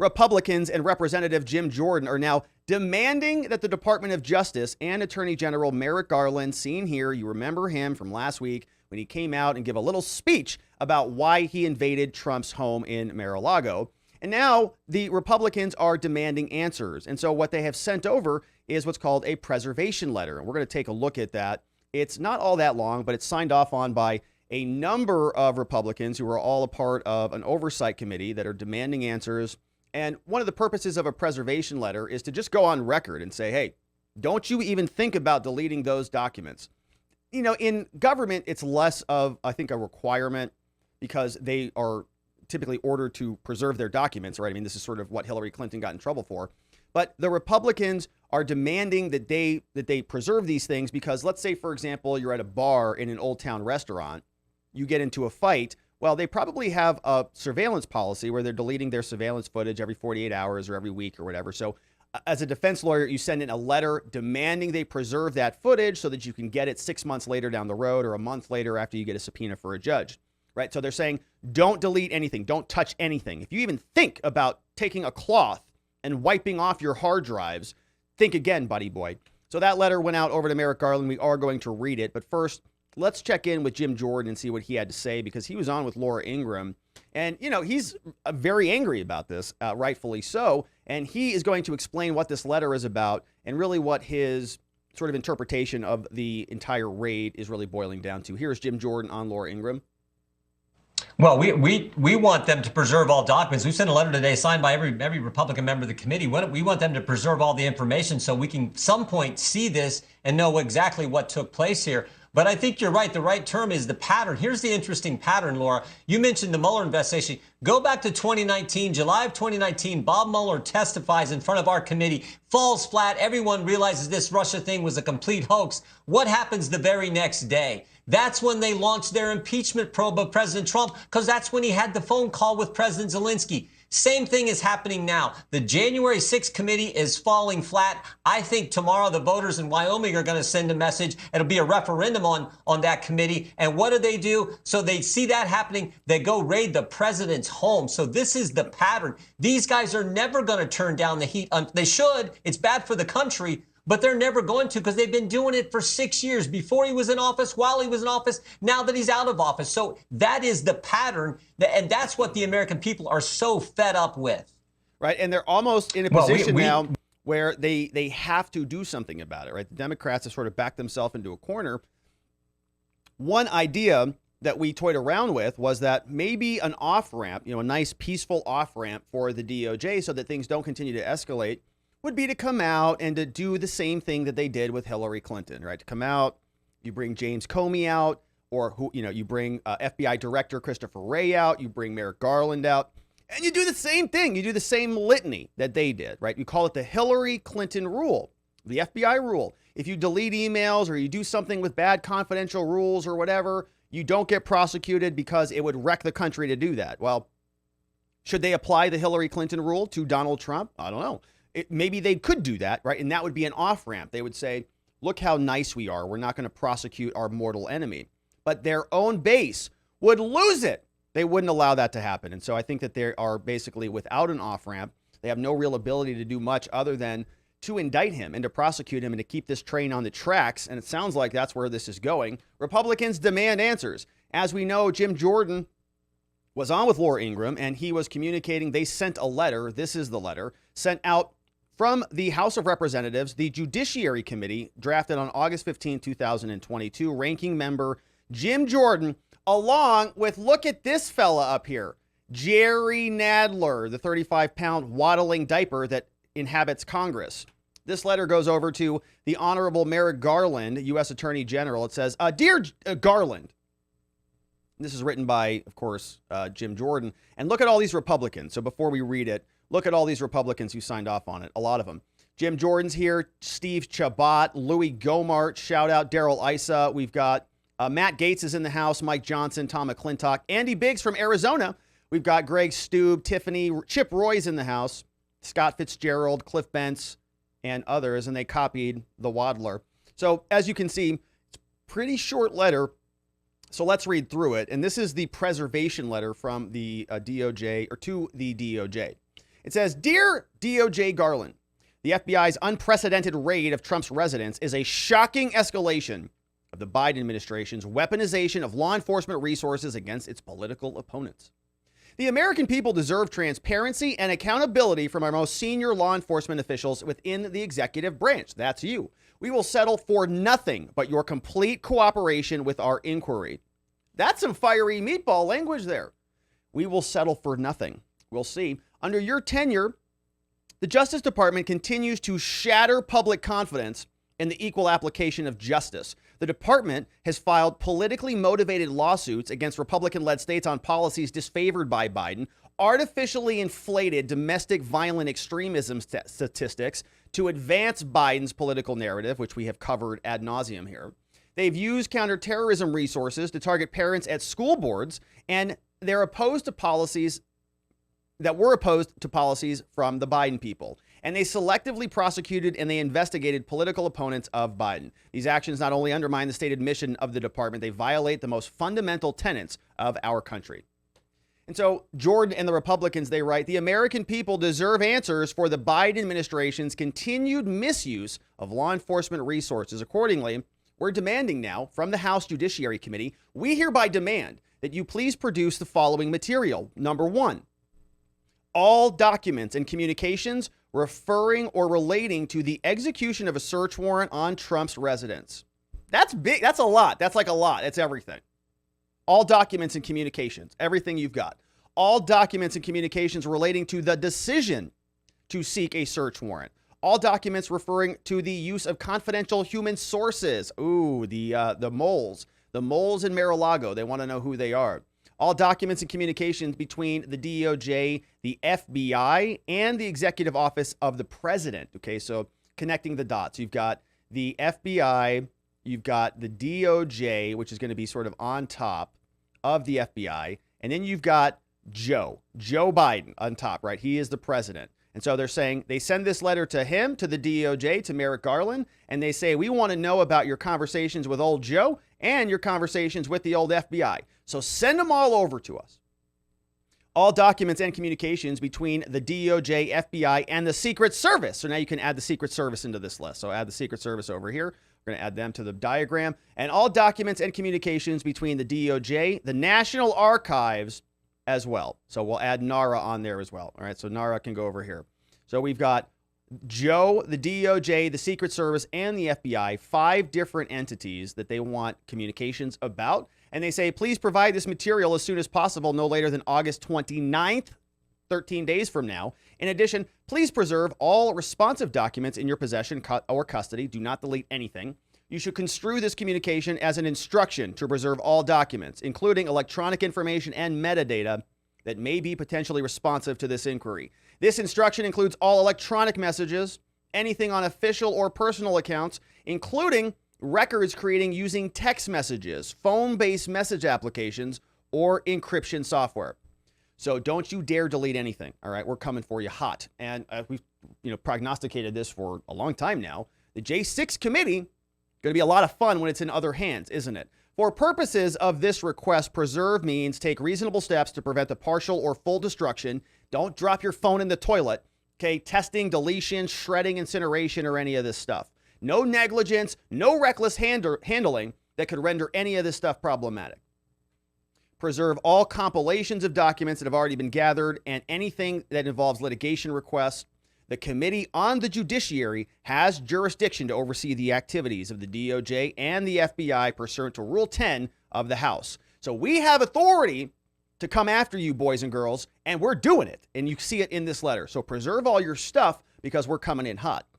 Republicans and Representative Jim Jordan are now demanding that the Department of Justice and Attorney General Merrick Garland, seen here, you remember him from last week when he came out and gave a little speech about why he invaded Trump's home in Mar-a-Lago. And now the Republicans are demanding answers. And so what they have sent over is what's called a preservation letter. And we're going to take a look at that. It's not all that long, but it's signed off on by a number of Republicans who are all a part of an oversight committee that are demanding answers. And one of the purposes of a preservation letter is to just go on record and say, hey, don't you even think about deleting those documents. You know, in government, it's less of, I think, a requirement because they are typically ordered to preserve their documents, right? I mean, this is sort of what Hillary Clinton got in trouble for. But the Republicans are demanding that they preserve these things because, let's say, for example, you're at a bar in an Old Town restaurant, you get into a fight. Well, they probably have a surveillance policy where they're deleting their surveillance footage every 48 hours or every week or whatever. So as a defense lawyer, you send in a letter demanding they preserve that footage so that you can get it 6 months later down the road or a month later after you get a subpoena for a judge, right? So they're saying, don't delete anything. Don't touch anything. If you even think about taking a cloth and wiping off your hard drives, think again, buddy boy. So that letter went out over to Merrick Garland. We are going to read it. But first, let's check in with Jim Jordan and see what he had to say, because he was on with Laura Ingraham. And, you know, he's very angry about this, rightfully so. And he is going to explain what this letter is about and really what his sort of interpretation of the entire raid is really boiling down to. Here's Jim Jordan on Laura Ingraham. Well, we want them to preserve all documents. We sent a letter today signed by every Republican member of the committee. We want them to preserve all the information so we can some point see this and know exactly what took place here. But I think you're right. The right term is the pattern. Here's the interesting pattern, Laura. You mentioned the Mueller investigation. Go back to 2019, July of 2019. Bob Mueller testifies in front of our committee, falls flat. Everyone realizes this Russia thing was a complete hoax. What happens the very next day? That's when they launched their impeachment probe of President Trump, because that's when he had the phone call with President Zelensky. Same thing is happening now. The January 6th committee is falling flat. I think tomorrow the voters in Wyoming are going to send a message. It'll be a referendum on that committee. And what do? So they see that happening. They go raid the president's home. So this is the pattern. These guys are never going to turn down the heat. They should. It's bad for the country. But they're never going to, because they've been doing it for 6 years, before he was in office, while he was in office, now that he's out of office. So that is the pattern, and that's what the American people are so fed up with. Right, and they're almost in a position now where they have to do something about it, right? The Democrats have sort of backed themselves into a corner. One idea that we toyed around with was that maybe an off-ramp, a nice peaceful off-ramp for the DOJ so that things don't continue to escalate, would be to come out and to do the same thing that they did with Hillary Clinton, right? To come out, you bring James Comey out, or you bring FBI Director Christopher Wray out, you bring Merrick Garland out, and you do the same thing. You do the same litany that they did, right? You call it the Hillary Clinton rule, the FBI rule. If you delete emails or you do something with bad confidential rules or whatever, you don't get prosecuted because it would wreck the country to do that. Well, should they apply the Hillary Clinton rule to Donald Trump? I don't know. Maybe they could do that, right? And that would be an off-ramp. They would say, look how nice we are. We're not going to prosecute our mortal enemy. But their own base would lose it. They wouldn't allow that to happen. And so I think that they are basically without an off-ramp. They have no real ability to do much other than to indict him and to prosecute him and to keep this train on the tracks. And it sounds like that's where this is going. Republicans demand answers. As we know, Jim Jordan was on with Laura Ingraham, and he was communicating. They sent a letter. This is the letter sent out from the House of Representatives. The Judiciary Committee drafted on August 15, 2022, ranking member Jim Jordan, along with, look at this fella up here, Jerry Nadler, the 35-pound waddling diaper that inhabits Congress. This letter goes over to the Honorable Merrick Garland, U.S. Attorney General. It says, Dear Garland, this is written by, of course, Jim Jordan. And look at all these Republicans. So before we read it, look at all these Republicans who signed off on it. A lot of them. Jim Jordan's here. Steve Chabot, Louis Gohmert, shout out Darrell Issa. We've got Matt Gaetz is in the house. Mike Johnson, Tom McClintock, Andy Biggs from Arizona. We've got Greg Stube, Tiffany, Chip Roy's in the house. Scott Fitzgerald, Cliff Bentz, and others. And they copied the Waddler. So as you can see, it's a pretty short letter. So let's read through it. And this is the preservation letter from the DOJ, or to the DOJ. It says, "Dear DOJ Garland, the FBI's unprecedented raid of Trump's residence is a shocking escalation of the Biden administration's weaponization of law enforcement resources against its political opponents. The American people deserve transparency and accountability from our most senior law enforcement officials within the executive branch." That's you. "We will settle for nothing but your complete cooperation with our inquiry." That's some fiery meatball language there. "We will settle for nothing." We'll see. "Under your tenure, the Justice Department continues to shatter public confidence in the equal application of justice. The department has filed politically motivated lawsuits against Republican-led states on policies disfavored by Biden, artificially inflated domestic violent extremism statistics to advance Biden's political narrative, which we have covered ad nauseum here. They've used counterterrorism resources to target parents at school boards, and they're opposed to policies that were opposed to policies from the Biden people. And they selectively prosecuted and they investigated political opponents of Biden. These actions not only undermine the stated mission of the department, they violate the most fundamental tenets of our country. And so Jordan and the Republicans, they write, "The American people deserve answers for the Biden administration's continued misuse of law enforcement resources. Accordingly, we're demanding now from the House Judiciary Committee, we hereby demand that you please produce the following material. Number one, all documents and communications referring or relating to the execution of a search warrant on Trump's residence." That's big. That's a lot. That's like a lot. That's everything. All documents and communications, everything you've got. All documents and communications relating to the decision to seek a search warrant. All documents referring to the use of confidential human sources. Ooh, the moles. The moles in Mar-a-Lago. They want to know who they are. All documents and communications between the DOJ, the FBI, and the Executive Office of the President. Okay, so connecting the dots. You've got the FBI, you've got the DOJ, which is going to be sort of on top of the FBI, and then you've got Joe Biden on top, right? He is the president. And so they're saying they send this letter to him, to the DOJ, to Merrick Garland, and they say, we want to know about your conversations with old Joe and your conversations with the old FBI. So send them all over to us. All documents and communications between the DOJ, FBI, and the Secret Service. So now you can add the Secret Service into this list. So add the Secret Service over here. We're going to add them to the diagram. And all documents and communications between the DOJ, the National Archives, as well. So we'll add NARA on there as well. All right, so NARA can go over here. So we've got Joe, the DOJ, the Secret Service, and the FBI, 5 different entities that they want communications about. And they say, please provide this material as soon as possible, no later than August 29th, 13 days from now. In addition, please preserve all responsive documents in your possession or custody. Do not delete anything. You should construe this communication as an instruction to preserve all documents, including electronic information and metadata that may be potentially responsive to this inquiry. This instruction includes all electronic messages, anything on official or personal accounts, including records creating using text messages, phone-based message applications, or encryption software. So don't you dare delete anything. All right, we're coming for you hot. And we've prognosticated this for a long time now. The J6 committee going to be a lot of fun when it's in other hands, isn't it? For purposes of this request, preserve means take reasonable steps to prevent the partial or full destruction. Don't drop your phone in the toilet. Okay, testing, deletion, shredding, incineration, or any of this stuff. No negligence, no reckless handling that could render any of this stuff problematic. Preserve all compilations of documents that have already been gathered and anything that involves litigation requests. The Committee on the Judiciary has jurisdiction to oversee the activities of the DOJ and the FBI pursuant to Rule 10 of the House. So we have authority to come after you, boys and girls, and we're doing it. And you see it in this letter. So preserve all your stuff because we're coming in hot.